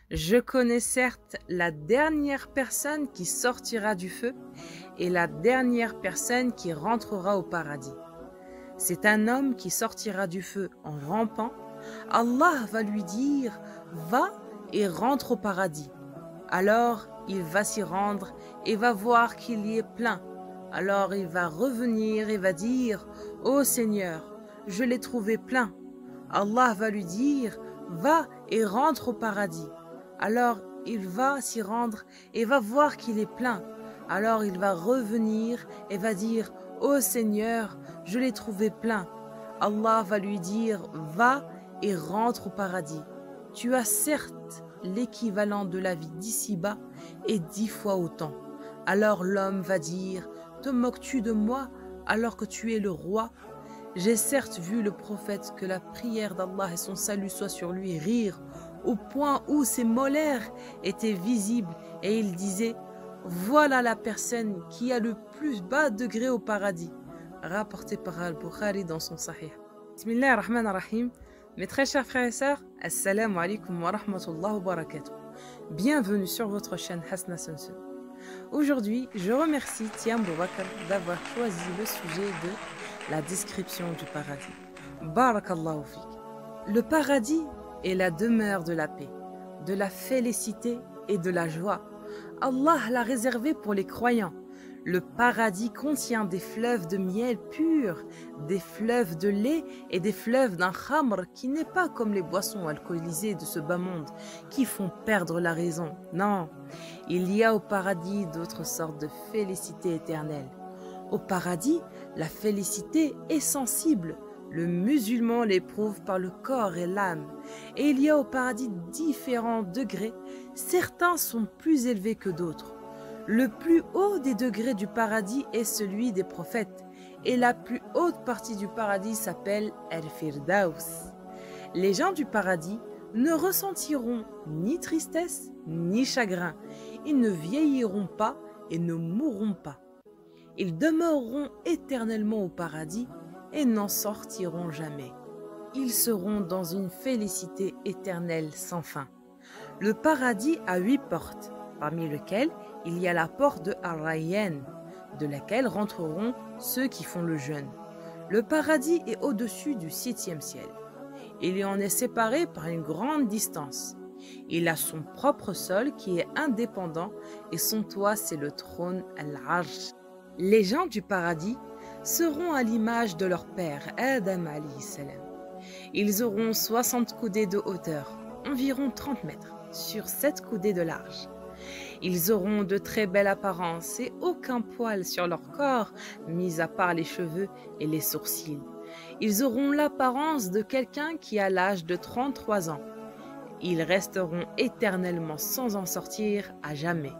Je connais certes la dernière personne qui sortira du feu et la dernière personne qui rentrera au paradis. C'est un homme qui sortira du feu en rampant. Allah va lui dire: va et rentre au paradis. Alors il va s'y rendre et va voir qu'il y est plein. Alors il va revenir et va dire: ô Seigneur, je l'ai trouvé plein. Allah va lui dire: va et rentre au paradis. Alors il va s'y rendre et va voir qu'il est plein. Alors il va revenir et va dire: ô Seigneur, je l'ai trouvé plein. Allah va lui dire: va et rentre au paradis. Tu as certes l'équivalent de la vie d'ici-bas et 10 fois autant. Alors l'homme va dire: te moques-tu de moi alors que tu es le roi? J'ai certes vu le prophète, que la prière d'Allah et son salut soient sur lui, rire au point où ses molaires étaient visibles, et il disait: voilà la personne qui a le plus bas degré au paradis. Rapporté par Al-Bukhari dans son Sahih. Bismillah ar-Rahman ar-Rahim. Mes très chers frères et sœurs, Assalamu alaikum wa rahmatullahi wa barakatuh. Bienvenue sur votre chaîne Hasna Sunsun. Aujourd'hui, je remercie Tiam Boubacar d'avoir choisi le sujet de la description du paradis. Barakallahu fik. Le paradis est la demeure de la paix, de la félicité et de la joie. Allah l'a réservé pour les croyants. Le paradis contient des fleuves de miel pur, des fleuves de lait et des fleuves d'un khamr qui n'est pas comme les boissons alcoolisées de ce bas monde qui font perdre la raison. Non, il y a au paradis d'autres sortes de félicité éternelle. Au paradis, la félicité est sensible. Le musulman l'éprouve par le corps et l'âme. Et il y a au paradis différents degrés. Certains sont plus élevés que d'autres. Le plus haut des degrés du paradis est celui des prophètes. Et la plus haute partie du paradis s'appelle Al-Firdaus. Les gens du paradis ne ressentiront ni tristesse ni chagrin. Ils ne vieilliront pas et ne mourront pas. Ils demeureront éternellement au paradis et n'en sortiront jamais. Ils seront dans une félicité éternelle sans fin. Le paradis a 8 portes, parmi lesquelles il y a la porte de Ar-Rayyan, de laquelle rentreront ceux qui font le jeûne. Le paradis est au-dessus du 7e ciel. Il y en est séparé par une grande distance. Il a son propre sol qui est indépendant et son toit, c'est le trône Al-Arsh. Les gens du paradis seront à l'image de leur père, Adam alayhi salam. Ils auront 60 coudées de hauteur, environ 30 mètres, sur 7 coudées de large. Ils auront de très belles apparences et aucun poil sur leur corps, mis à part les cheveux et les sourcils. Ils auront l'apparence de quelqu'un qui a l'âge de 33 ans. Ils resteront éternellement sans en sortir à jamais.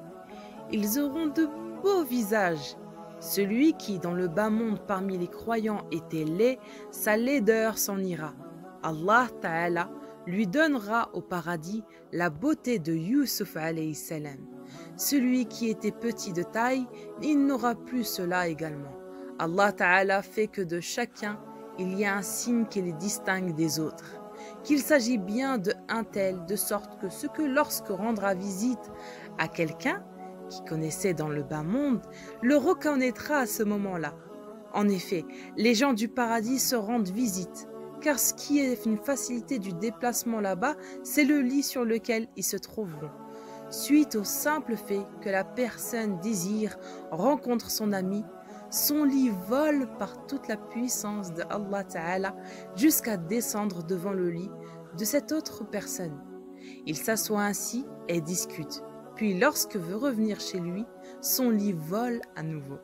Ils auront de beaux visages. Celui qui, dans le bas monde parmi les croyants, était laid, sa laideur s'en ira. Allah Ta'ala lui donnera au paradis la beauté de Yusuf alayhi salam. Celui qui était petit de taille, il n'aura plus cela également. Allah Ta'ala fait que de chacun, il y a un signe qui les distingue des autres. Qu'il s'agit bien de un tel, de sorte que ce que lorsque rendra visite à quelqu'un, qui connaissait dans le bas monde, le reconnaîtra à ce moment-là. En effet, les gens du paradis se rendent visite, car ce qui est une facilité du déplacement là-bas, c'est le lit sur lequel ils se trouveront. Suite au simple fait que la personne désire rencontre son ami, son lit vole par toute la puissance de Allah Ta'ala jusqu'à descendre devant le lit de cette autre personne. Il s'assoit ainsi et discute. Puis lorsque veut revenir chez lui, son lit vole à nouveau.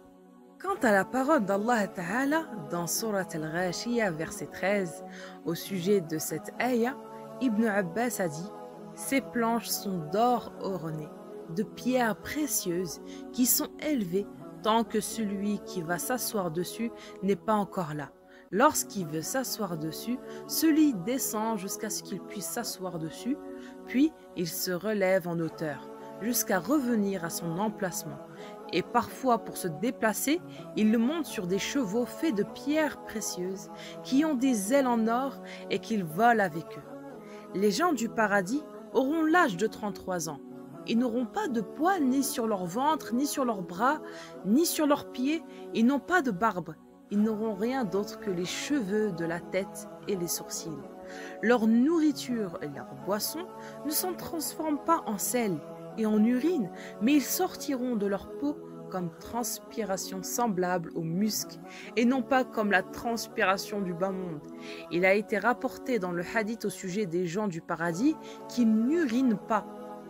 Quant à la parole d'Allah Ta'ala dans Surat Al-Ghashiyah verset 13, au sujet de cette ayah, Ibn Abbas a dit: ces planches sont d'or orné, de pierres précieuses qui sont élevées tant que celui qui va s'asseoir dessus n'est pas encore là. Lorsqu'il veut s'asseoir dessus, ce lit descend jusqu'à ce qu'il puisse s'asseoir dessus, puis il se relève en hauteur jusqu'à revenir à son emplacement. Et parfois, pour se déplacer, il le monte sur des chevaux faits de pierres précieuses qui ont des ailes en or et qu'il vole avec eux. Les gens du paradis auront l'âge de 33 ans. Ils n'auront pas de poils ni sur leur ventre, ni sur leurs bras, ni sur leurs pieds. Ils n'ont pas de barbe. Ils n'auront rien d'autre que les cheveux de la tête et les sourcils. Leur nourriture et leur boisson ne s'en transforment pas en sel et en urine, mais ils sortiront de leur peau comme transpiration semblable au musc et non pas comme la transpiration du bas monde. Il a été rapporté dans le hadith au sujet des gens du paradis qui n'urinent pas,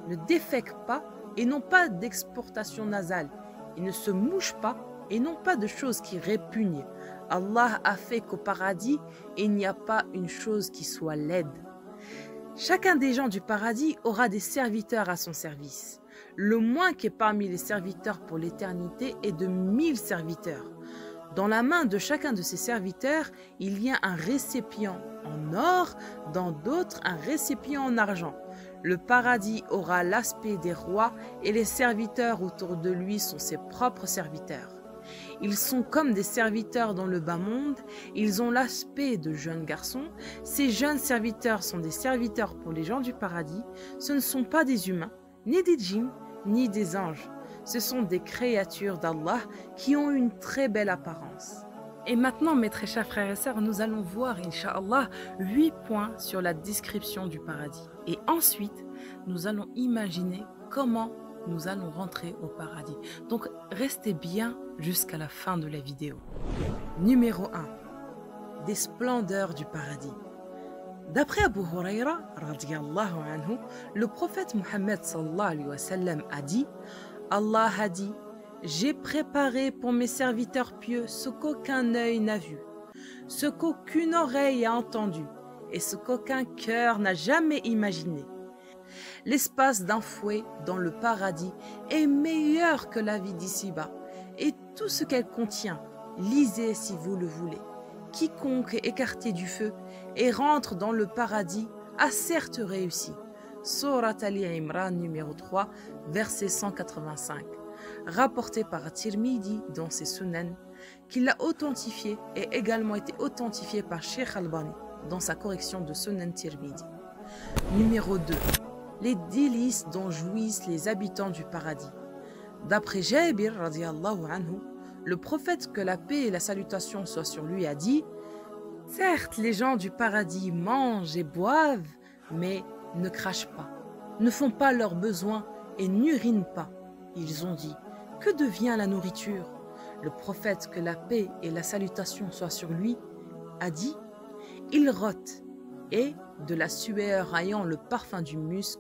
ne défèquent pas et n'ont pas d'exportation nasale. Ils ne se mouchent pas et n'ont pas de choses qui répugnent. Allah a fait qu'au paradis, il n'y a pas une chose qui soit laide. Chacun des gens du paradis aura des serviteurs à son service. Le moins qui est parmi les serviteurs pour l'éternité est de 1000 serviteurs. Dans la main de chacun de ces serviteurs, il y a un récipient en or, dans d'autres un récipient en argent. Le paradis aura l'aspect des rois et les serviteurs autour de lui sont ses propres serviteurs. Ils sont comme des serviteurs dans le bas monde, ils ont l'aspect de jeunes garçons. Ces jeunes serviteurs sont des serviteurs pour les gens du paradis. Ce ne sont pas des humains, ni des djinns, ni des anges. Ce sont des créatures d'Allah qui ont une très belle apparence. Et maintenant, mes très chers frères et sœurs, nous allons voir, Inch'Allah, 8 points sur la description du paradis. Et ensuite, nous allons imaginer comment nous allons rentrer au paradis. Donc, restez bien jusqu'à la fin de la vidéo. Numéro 1. Des splendeurs du paradis. D'après Abu Huraira, radiyallahu anhu, le prophète Mohammed sallallahu alayhi wa sallam a dit « Allah a dit, j'ai préparé pour mes serviteurs pieux ce qu'aucun œil n'a vu, ce qu'aucune oreille a entendu et ce qu'aucun cœur n'a jamais imaginé. L'espace d'un fouet dans le paradis est meilleur que la vie d'ici-bas et tout ce qu'elle contient, lisez si vous le voulez. Quiconque est écarté du feu et rentre dans le paradis a certes réussi. » Surat Ali Imran numéro 3, verset 185. Rapporté par Tirmidhi dans ses Sunan, qui l'a authentifié et également été authentifié par Sheikh Albani dans sa correction de Sunan Tirmidhi. Numéro 2. Les délices dont jouissent les habitants du paradis. D'après Jabir radiyallahu anhu, le prophète, que la paix et la salutation soient sur lui, a dit « Certes, les gens du paradis mangent et boivent, mais ne crachent pas, ne font pas leurs besoins et n'urinent pas. » Ils ont dit « Que devient la nourriture ?» Le prophète, que la paix et la salutation soient sur lui, a dit « Ils rotent et, de la sueur ayant le parfum du musc,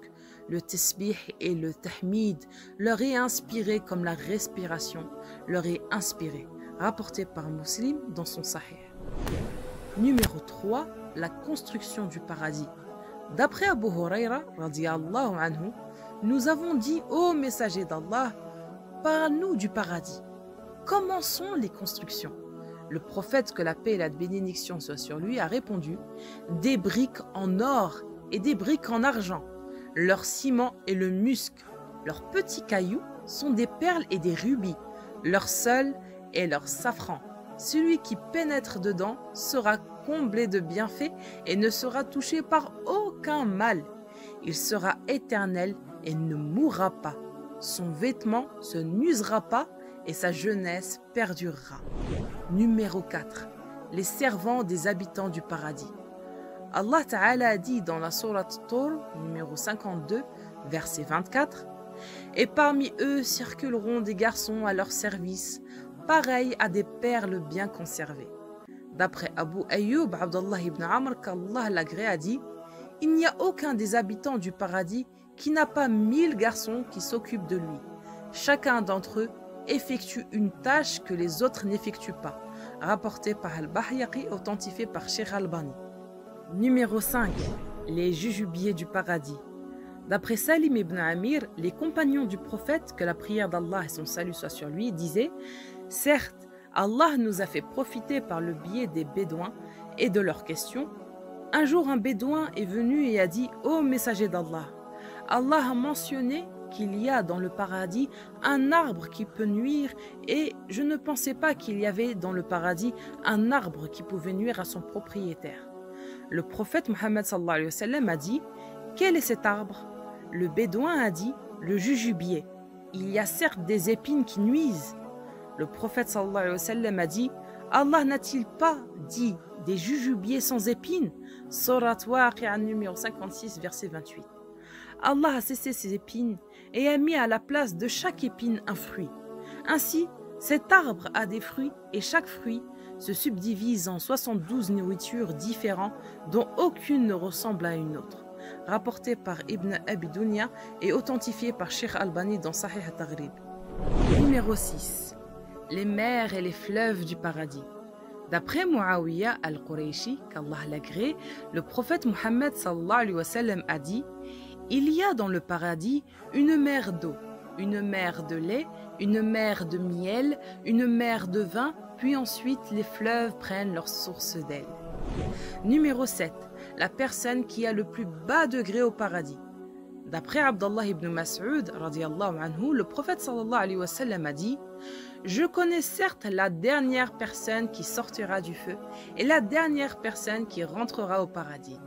le tasbih et le tahmid leur est inspiré comme la respiration leur est inspirée. » Rapporté par Muslim dans son Sahih. Numéro 3. La construction du paradis. D'après Abu Huraira, radiyallahu anhu, nous avons dit « Ô messager d'Allah, parle-nous du paradis. Comment sont les constructions ?» Le prophète, que la paix et la bénédiction soient sur lui, a répondu « Des briques en or et des briques en argent. Leur ciment est le musc. Leurs petits cailloux sont des perles et des rubis. Leur sol est leur safran. Celui qui pénètre dedans sera comblé de bienfaits et ne sera touché par aucun mal. Il sera éternel et ne mourra pas. Son vêtement se n'usera pas et sa jeunesse perdurera. Numéro 4. Les servants des habitants du paradis. Allah Ta'ala a dit dans la sourate Tur, numéro 52, verset 24, « Et parmi eux circuleront des garçons à leur service, pareils à des perles bien conservées. » D'après Abu Ayyub, Abdullah ibn Amr, qu'Allah l'agrée, a dit « Il n'y a aucun des habitants du paradis qui n'a pas 1000 garçons qui s'occupent de lui. Chacun d'entre eux effectue une tâche que les autres n'effectuent pas. » Rapporté par Al-Bahyaqi, authentifié par Sheikh Albani. Numéro 5. Les jujubiers du paradis. D'après Salim ibn Amir, les compagnons du prophète, que la prière d'Allah et son salut soient sur lui, disaient « Certes, Allah nous a fait profiter par le biais des bédouins et de leurs questions. Un jour, un bédouin est venu et a dit « Ô messager d'Allah, Allah a mentionné qu'il y a dans le paradis un arbre qui peut nuire et je ne pensais pas qu'il y avait dans le paradis un arbre qui pouvait nuire à son propriétaire. » Le prophète Mohammed sallallahu alayhi wa sallam a dit « Quel est cet arbre ?» Le bédouin a dit, le jujubier. Il y a certes des épines qui nuisent. Le prophète sallallahu alayhi wa sallam a dit, Allah n'a-t-il pas dit des jujubiers sans épines? Surat Waqi'a numéro 56, verset 28. Allah a cessé ses épines et a mis à la place de chaque épine un fruit. Ainsi, cet arbre a des fruits et chaque fruit se subdivise en 72 nourritures différentes dont aucune ne ressemble à une autre. Rapporté par Ibn Abi Dunya et authentifié par Sheikh Albani dans Sahih al-Taghrib. Numéro 6. Les mers et les fleuves du paradis. D'après Muawiyah al-Qurayshi, qu'Allah l'agrée, le prophète Muhammad sallallahu alayhi wa sallam a dit: il y a dans le paradis une mer d'eau, une mer de lait, une mer de miel, une mer de vin, puis ensuite les fleuves prennent leur source d'elle. Numéro 7. La personne qui a le plus bas degré au paradis. D'après Abdallah ibn Mas'ud, radiyallahu anhu, le prophète sallallahu alayhi wa sallam a dit: je connais certes la dernière personne qui sortira du feu et la dernière personne qui rentrera au paradis.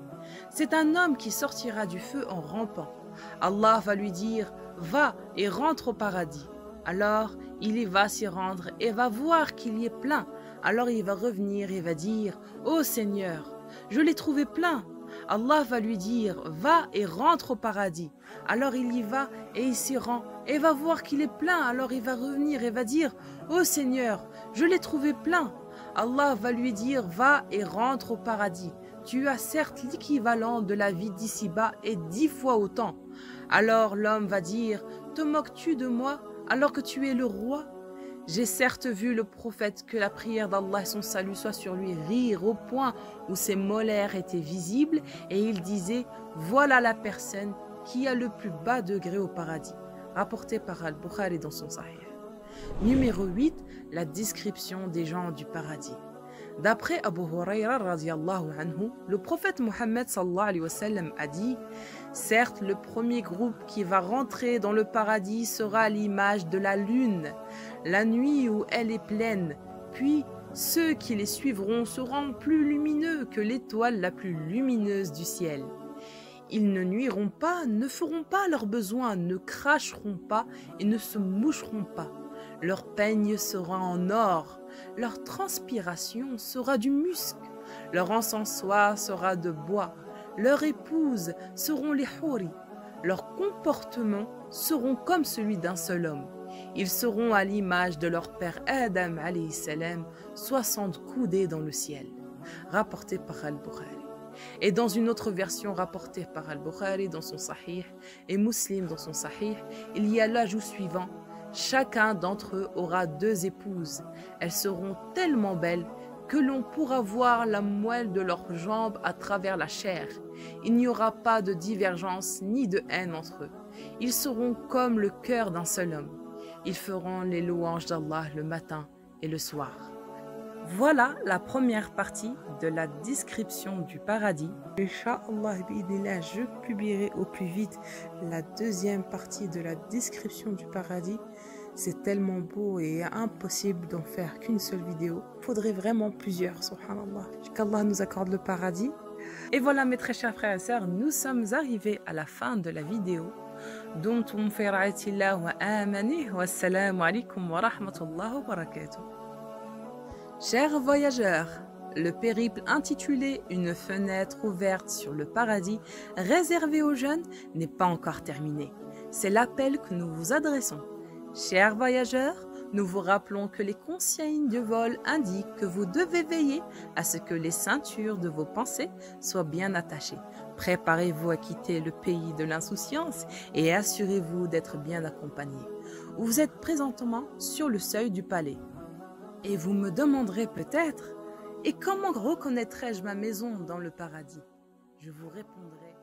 C'est un homme qui sortira du feu en rampant. Allah va lui dire: va et rentre au paradis. Alors il y va s'y rendre et va voir qu'il y est plein. Alors il va revenir et va dire: ô Seigneur, je l'ai trouvé plein. Allah va lui dire: va et rentre au paradis. Alors il y va et il s'y rend et va voir qu'il est plein. Alors il va revenir et va dire: ô Seigneur, je l'ai trouvé plein. Allah va lui dire: va et rentre au paradis. Tu as certes l'équivalent de la vie d'ici-bas et 10 fois autant. Alors l'homme va dire: te moques-tu de moi alors que tu es le roi? J'ai certes vu le prophète, que la prière d'Allah et son salut soit sur lui, rire au point où ses molaires étaient visibles, et il disait: voilà la personne qui a le plus bas degré au paradis. Rapporté par Al-Bukhari dans son Sahih. Numéro 8. La description des gens du paradis. D'après Abu Huraira radiyallahu anhu, le prophète Muhammad sallallahu alayhi wa sallam a dit: certes, le premier groupe qui va rentrer dans le paradis sera à l'image de la lune, la nuit où elle est pleine, puis ceux qui les suivront seront plus lumineux que l'étoile la plus lumineuse du ciel. Ils ne nuiront pas, ne feront pas leurs besoins, ne cracheront pas et ne se moucheront pas. Leur peigne sera en or, leur transpiration sera du musc, leur encensoir sera de bois, leurs épouses seront les houris, leurs comportements seront comme celui d'un seul homme. Ils seront à l'image de leur père Adam alayhi salam, 60 coudées dans le ciel. Rapporté par Al-Bukhari. Et dans une autre version rapportée par Al-Bukhari dans son Sahih et Muslim dans son Sahih, il y a l'ajout suivant: chacun d'entre eux aura 2 épouses. Elles seront tellement belles que l'on pourra voir la moelle de leurs jambes à travers la chair. Il n'y aura pas de divergence ni de haine entre eux. Ils seront comme le cœur d'un seul homme. Ils feront les louanges d'Allah le matin et le soir. Voilà la première partie de la description du paradis. Inch'Allah, je publierai au plus vite la deuxième partie de la description du paradis. C'est tellement beau et impossible d'en faire qu'une seule vidéo. Il faudrait vraiment plusieurs, subhanallah. Qu'Allah nous accorde le paradis. Et voilà mes très chers frères et sœurs, nous sommes arrivés à la fin de la vidéo. Dumtum fi ra'atillah wa amani wa assalamu alaikum wa rahmatullahi wa barakatuh. Chers voyageurs, le périple intitulé « Une fenêtre ouverte sur le paradis » réservé aux jeunes n'est pas encore terminé. C'est l'appel que nous vous adressons. Chers voyageurs, nous vous rappelons que les consignes de vol indiquent que vous devez veiller à ce que les ceintures de vos pensées soient bien attachées. Préparez-vous à quitter le pays de l'insouciance et assurez-vous d'être bien accompagnés. Vous êtes présentement sur le seuil du palais. Et vous me demanderez peut-être: et comment reconnaîtrai-je ma maison dans le paradis? Je vous répondrai: